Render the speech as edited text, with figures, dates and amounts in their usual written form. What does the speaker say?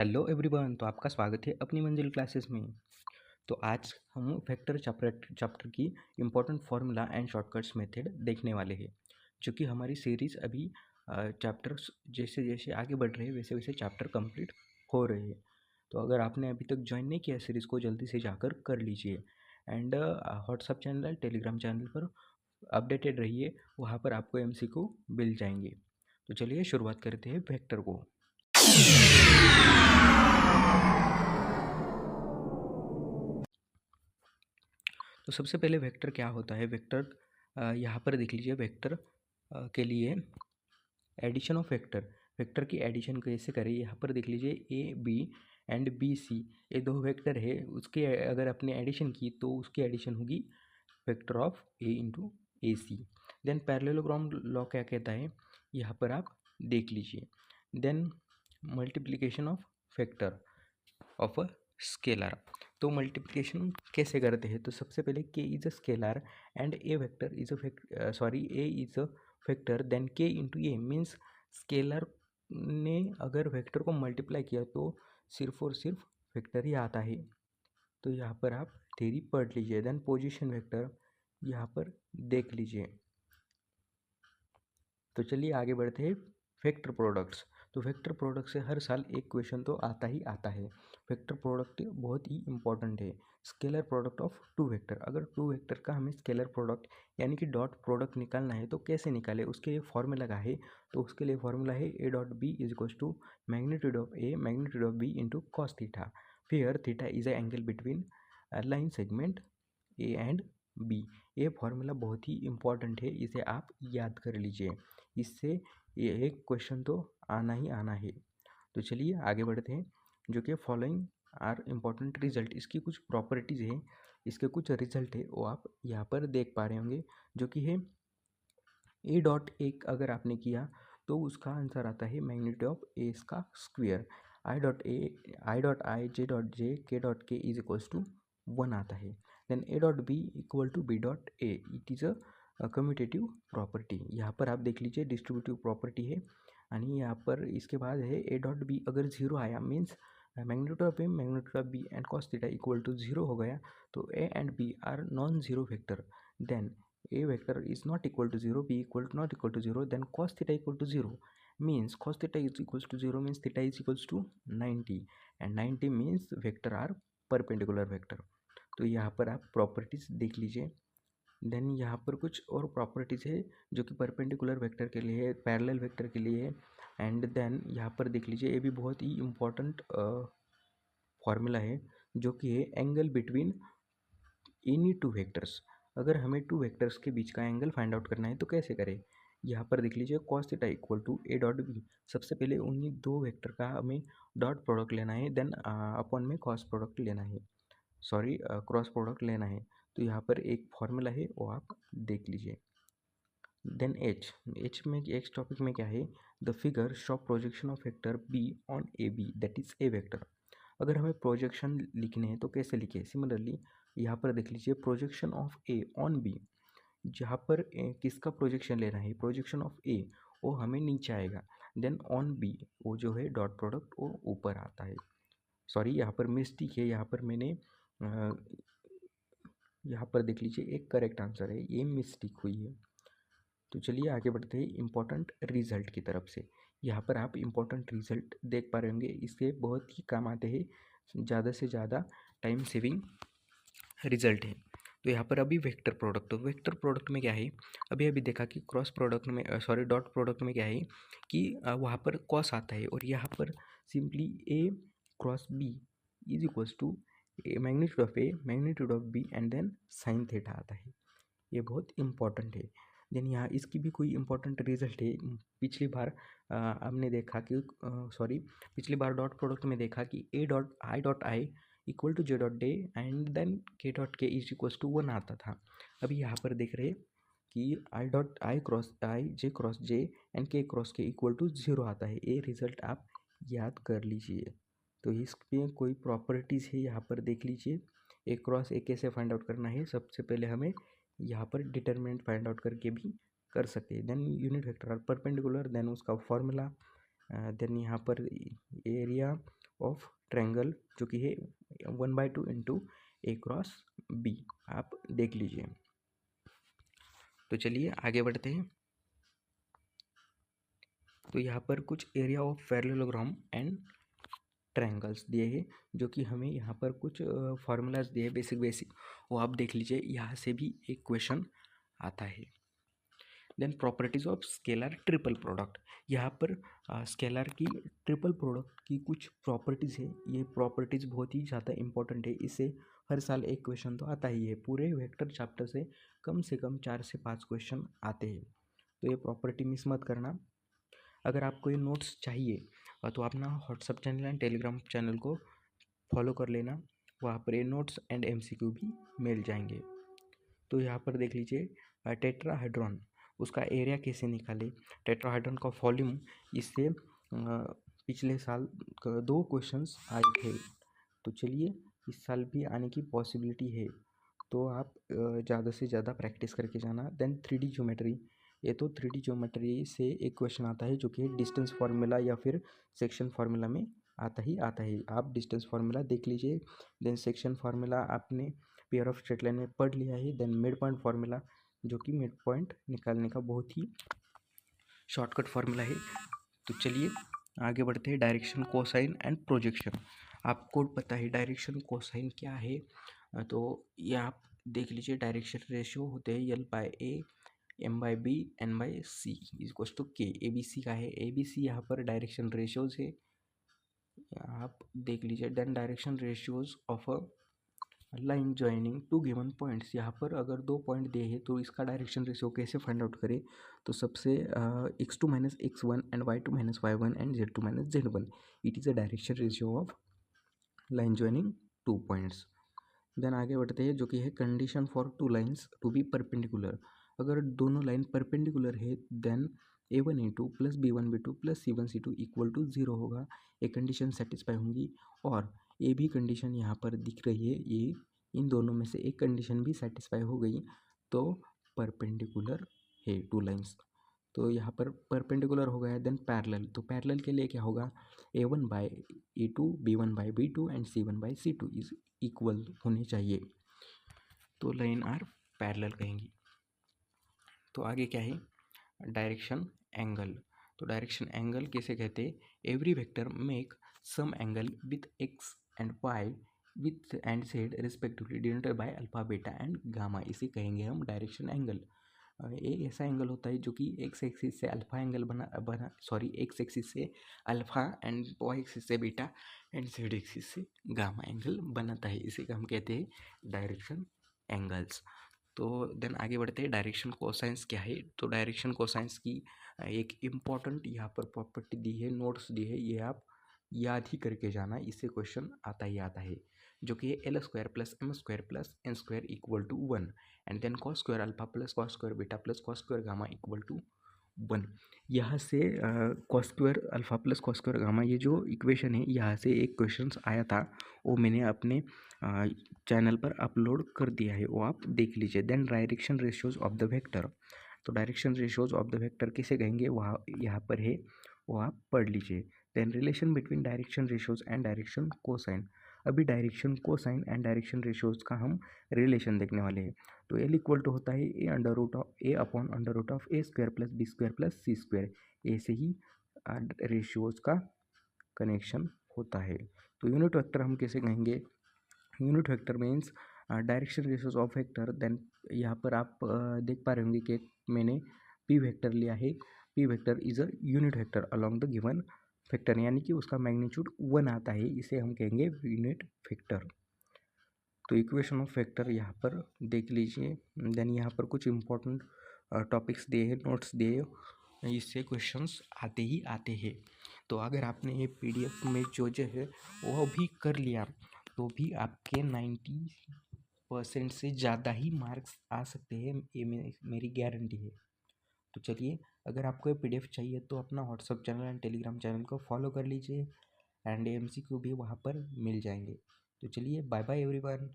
Hello everyone. तो आपका स्वागत है अपनी मंजिल क्लासेस में। तो आज हम वेक्टर चैप्टर की important formula and shortcuts method देखने वाले हैं, जो कि हमारी सीरीज़ अभी चैप्टर्स जैसे जैसे आगे बढ़ रहे हैं वैसे वैसे चैप्टर कंप्लीट हो रहे हैं। तो अगर आपने अभी तक ज्वाइन नहीं किया सीरीज़ को, जल्दी से जाकर कर लीजिए। And WhatsApp channel, Telegram channel पर अपडेटेड रहिए, वहाँ पर आपको MCQ मिल जाएंगे। तो चलिए शुरुआत करते हैं वेक्टर को। तो सबसे पहले वेक्टर क्या होता है। वेक्टर यहाँ पर देख लीजिए। वेक्टर के लिए एडिशन ऑफ वेक्टर, वेक्टर की एडिशन कैसे करें, यहाँ पर देख लीजिए। A B and B C, ये दो वेक्टर है, उसके अगर आपने एडिशन की तो उसकी एडिशन होगी vector of A into A C. Then parallelogram law क्या कहता है, यहाँ पर आप देख लीजिए। Then multiplication of vector of a scalar. तो मल्टीप्लिकेशन कैसे करते हैं, तो सबसे पहले K is a scalar and A vector is A is a vector, then K into A means scalar ने अगर वेक्टर को मल्टीप्लाई किया तो सिर्फ और सिर्फ वेक्टर ही आता है। तो यहाँ पर आप थ्योरी पढ़ लीजिए। देन पोजीशन वेक्टर यहाँ पर देख लीजिए। तो चलिए आगे बढ़ते हैं वेक्टर प्रोडक्ट्स। तो वेक्टर प्रोडक्ट से हर साल एक क्वेश्चन तो आता ही आता है। वेक्टर प्रोडक्ट बहुत ही इंपॉर्टेंट है। Scalar product of two vector, अगर टू वेक्टर का हमें स्केलर प्रोडक्ट यानी कि डॉट प्रोडक्ट निकालना है तो कैसे निकाले, उसके लिए फॉर्मूला का है। तो उसके लिए फॉर्मूला है A dot B is equals to magnitude of A magnitude of B into cos theta, where theta is a angle between line segment A and B. ये फॉर्मूला बहुत ही इंपॉर्टेंट है, इसे आप याद कर लीजिए। इससे ये एक क्वेश्चन तो आना ही आना है। तो चलिए आगे बढ़ते हैं। जो कि फॉलोइंग आर इम्पॉर्टेंट रिजल्ट, इसकी कुछ प्रॉपर्टीज़ है, इसके कुछ रिजल्ट है, वो आप यहाँ पर देख पा रहे होंगे। जो कि है ए डॉट एक अगर आपने किया तो उसका आंसर आता है मैग्नीट्यूड ऑफ ए इसका स्क्वेयर। आई डॉट आई जे के dot K is equals to 1 आता है। Then A dot B equal to B dot A, it is a commutative property. यहाँ पर आप देख लीजिए डिस्ट्रीब्यूटिव प्रॉपर्टी है। आणि यहाँ पर इसके बाद है ए डॉट बी अगर जीरो आया means magnitude of A magnitude of B and cos theta equal to zero हो गया, तो A and B are non zero vector. Then a vector is not equal to 0, b equal to not equal to 0, then cos theta equal to 0 means cos theta is equals to 0 means theta is equals to 90, and 90 means vector are perpendicular vector। तो यहाँ पर आप properties देख लीजिए। Then यहाँ पर कुछ और प्रॉपर्टीज है जो कि परपेंडिकुलर वेक्टर के लिए है, पैरेलल वेक्टर के लिए है। एंड देन यहाँ पर देख लीजिए, ये भी बहुत ही इम्पोर्टेंट फॉर्मूला है, जो कि है angle between any two vectors. अगर हमें टू वेक्टर्स के बीच का एंगल फाइंड आउट करना है तो कैसे करें। यहाँ पर देख लीजिए cos theta equal to A dot B. सबसे पहले उन्हीं दो वेक्टर का हमें डॉट प्रोडक्ट लेना है, देन अपॉन में क्रॉस प्रोडक्ट लेना है, क्रॉस प्रोडक्ट लेना है। तो यहाँ पर एक फॉर्मूला है, वो आप देख लीजिए। देन एच टॉपिक में क्या है, the figure show projection of vector B on A B that is A vector. अगर हमें प्रोजेक्शन लिखने हैं तो कैसे लिखे, सिमिलरली यहाँ पर देख लीजिए projection of A on B. जहाँ पर किसका प्रोजेक्शन लेना है, प्रोजेक्शन ऑफ ए वो हमें नीचे आएगा, देन ऑन बी वो जो है डॉट प्रोडक्ट वो ऊपर आता है। सॉरी यहाँ पर मिस्टेक है, यहाँ पर मैंने यहाँ पर देख लीजिए एक करेक्ट आंसर है, ये मिस्टेक हुई है। तो चलिए आगे बढ़ते हैं इम्पोर्टेंट रिजल्ट की तरफ से। यहाँ पर आप इम्पोर्टेंट रिजल्ट देख पा रहे होंगे, इसके बहुत ही काम आते हैं, ज़्यादा से ज़्यादा टाइम सेविंग रिजल्ट है। तो यहाँ पर अभी वेक्टर प्रोडक्ट, तो वेक्टर प्रोडक्ट में क्या है, अभी अभी देखा कि क्रॉस प्रोडक्ट में डॉट प्रोडक्ट में क्या है कि वहाँ पर कॉस आता है, और यहाँ पर simply A cross B is equals to A magnitude of B and then sine theta आता है। ये बहुत इंपॉर्टेंट है। देन यहाँ इसकी भी कोई इंपॉर्टेंट रिजल्ट है। पिछली बार हमने देखा कि पिछली बार डॉट प्रोडक्ट में देखा कि A dot I equal to J dot D and then K dot K is equals to 1 आता था। अभी यहाँ पर देख रहे कि I cross J and K cross K equal to 0 आता है। ये रिजल्ट आप याद कर लीजिए। तो इसमें कोई प्रॉपर्टीज़ है, यहाँ पर देख लीजिए। ए क्रॉस ए कैसे फाइंड आउट करना है, सबसे पहले हमें यहाँ पर डिटरमिनेंट फाइंड आउट करके भी कर सकते हैं। Then unit vector are perpendicular, then उसका फॉर्मूला, देन यहाँ पर एरिया ऑफ ट्रायंगल जो कि है 1/2 इंटू ए क्रॉस बी, आप देख लीजिए। तो चलिए आगे बढ़ते हैं। तो यहाँ पर कुछ area of parallelogram and triangles दिए हैं, जो कि हमें यहाँ पर कुछ फार्मूलाज दिए हैं बेसिक, वो आप देख लीजिए। यहाँ से भी एक क्वेश्चन आता है। Then properties of scalar triple product, यहाँ पर स्केलर की ट्रिपल प्रोडक्ट की कुछ प्रॉपर्टीज़ है। ये प्रॉपर्टीज़ बहुत ही ज़्यादा इंपॉर्टेंट है, इससे हर साल एक क्वेश्चन तो आता ही है। पूरे वेक्टर चैप्टर से कम 4 से 5 क्वेश्चन आते हैं, तो ये प्रॉपर्टी मिस मत करना। अगर आपको ये नोट्स चाहिए तो अपना WhatsApp channel and Telegram channel को फॉलो कर लेना, वहाँ पर ये नोट्स एंड एमसीक्यू भी मिल जाएंगे। तो यहाँ पर देख लीजिए टेट्राहेड्रॉन, उसका एरिया कैसे निकाले, टेट्राहेड्रॉन का वॉल्यूम, इससे पिछले साल 2 क्वेश्चंस आए थे। तो चलिए इस साल भी आने की पॉसिबिलिटी है, तो आप ज़्यादा से ज़्यादा प्रैक्टिस करके जाना। देन 3D ज्योमेट्री, ये तो 3D ज्योमेट्री से एक क्वेश्चन आता है जो कि डिस्टेंस फार्मूला या फिर सेक्शन फार्मूला में आता ही आता है। आप डिस्टेंस फार्मूला देख लीजिए। देन सेक्शन फार्मूला आपने पेयर ऑफ स्ट्रेट लाइन में पढ़ लिया है। देन मिड पॉइंट फार्मूला, जो कि मिड पॉइंट निकालने का बहुत ही शॉर्टकट फार्मूला है। तो चलिए आगे बढ़ते हैं। डायरेक्शन, कोसाइन एंड प्रोजेक्शन, आपको पता है डायरेक्शन कोसाइन क्या है। तो ये आप देख लीजिए। डायरेक्शन रेशियो होते हैं L/A, M/B, N/C equals to K। ABC का है, ABC यहाँ पर डायरेक्शन रेशियोज है, आप देख लीजिए। Then direction ratios of a line joining two given points, यहाँ पर अगर 2 पॉइंट दिए हैं तो इसका डायरेक्शन रेशियो कैसे फाइंड आउट करें। तो सबसे x2 - x1 and y2 - y1 and z2 - z1, it is a direction ratio of line joining 2 points. Then आगे बढ़ते हैं, जो कि है condition for 2 lines to be perpendicular. अगर दोनों लाइन परपेंडिकुलर है then A1A2 plus B1B2 plus C1C2 equal to 0 होगा, ये कंडीशन सेटिस्फाई होंगी। और ये भी कंडीशन यहाँ पर दिख रही है, ये इन दोनों में से एक कंडीशन भी सेटिस्फाई हो गई तो परपेंडिकुलर है 2 लाइन्स। तो यहाँ पर परपेंडिकुलर हो गया। देन पैरेलल, तो पैरेलल के लिए क्या होगा, A1/A2, B1/B2 and C1/C2 is equal होने चाहिए, तो लाइन आर पैरेलल कहेंगी। तो आगे क्या है, डायरेक्शन एंगल। तो डायरेक्शन एंगल कैसे कहते हैं, every vector make some angle with X and Y with and Z respectively denoted by alpha, beta and gamma, इसे कहेंगे हम डायरेक्शन एंगल। एक ऐसा एंगल होता है जो कि एक्स एक्सिस से अल्फा एंगल एक्स एक्सिस से अल्फा एंड वाई एक्सिस से बीटा एंड जेड एक्सिस से गामा एंगल बनाता है, इसे हम कहते हैं डायरेक्शन एंगल्स। तो देन आगे बढ़ते हैं, डायरेक्शन कोसाइंस क्या है। तो डायरेक्शन कोसाइंस की एक इम्पॉर्टेंट यहाँ पर प्रॉपर्टी दी है, नोट्स दी है, ये आप याद ही करके जाना, इससे क्वेश्चन आता ही आता है, जो कि L² + M² + N² equal to 1 and then cos² alpha plus cos² beta plus cos² gamma equal to 1। यहाँ से cos² alpha plus cos² gamma, ये जो इक्वेशन है यहाँ से एक क्वेश्चन आया था, वो मैंने अपने चैनल पर अपलोड कर दिया है, वो आप देख लीजिए। Then direction ratios of the vector, तो direction ratios of the vector किसे कहेंगे, वहाँ यहाँ पर है, वो आप पढ़ लीजिए। Then relation between direction ratios and direction cosine, अभी direction cosine and direction ratios का हम रिलेशन देखने वाले हैं। तो L इक्वल टू होता है A/√A² + B² + C², ऐसे ही रेशियोज का कनेक्शन होता है। तो यूनिट वेक्टर हम कैसे कहेंगे, unit vector means direction ratios of vector. Then यहाँ पर आप देख पा रहे होंगे कि मैंने पी वेक्टर लिया है, P vector is a unit vector along the given vector, यानी कि उसका मैग्नीट्यूड 1 आता है, इसे हम कहेंगे यूनिट वेक्टर। तो इक्वेशन ऑफ वेक्टर यहाँ पर देख लीजिए। देन यहाँ पर कुछ इंपॉर्टेंट टॉपिक्स दिए हैं, नोट्स दिए हैं, इससे क्वेश्चंस आते ही आते हैं। तो अगर आपने ये PDF में जो है वो भी कर लिया तो भी आपके 90% से ज़्यादा ही मार्क्स आ सकते हैं, ये मेरी गारंटी है। तो चलिए, अगर आपको ये PDF चाहिए तो अपना WhatsApp channel and Telegram channel को फॉलो कर लीजिए एंड MCQ भी वहाँ पर मिल जाएंगे। तो चलिए, बाय बाय एवरीवन।